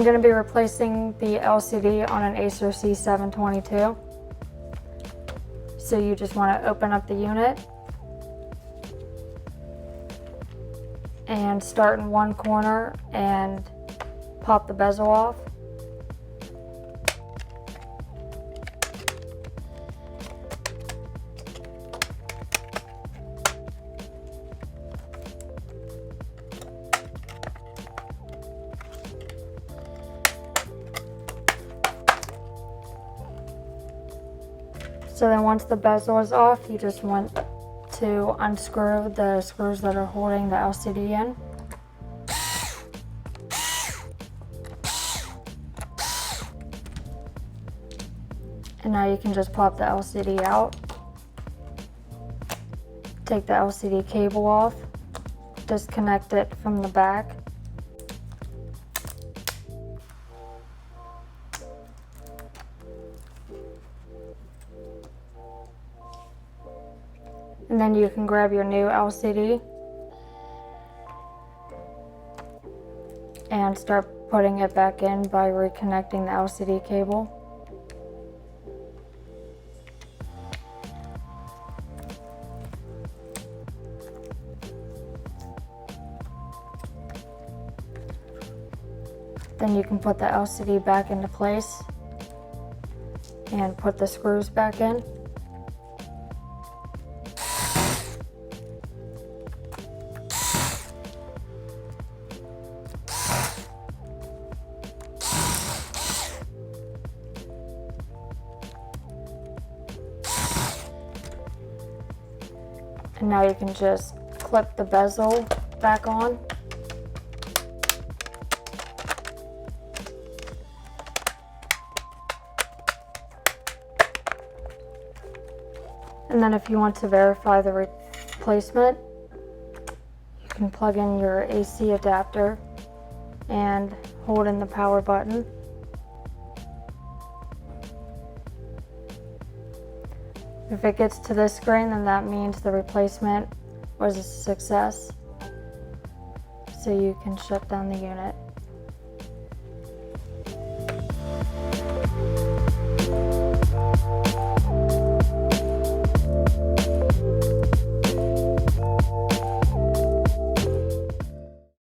I'm going to be replacing the LCD on an Acer C722. So you just want to open up the unit and start in one corner and pop the bezel off. So then once the bezel is off, you just want to unscrew the screws that are holding the LCD in. And now you can just pop the LCD out. Take the LCD cable off, disconnect it from the back. And then you can grab your new LCD and start putting it back in by reconnecting the LCD cable. Then you can put the LCD back into place and put the screws back in. And now you can just clip the bezel back on. And then if you want to verify the replacement, you can plug in your AC adapter and hold in the power button. If it gets to this screen, then that means the replacement was a success. So you can shut down the unit.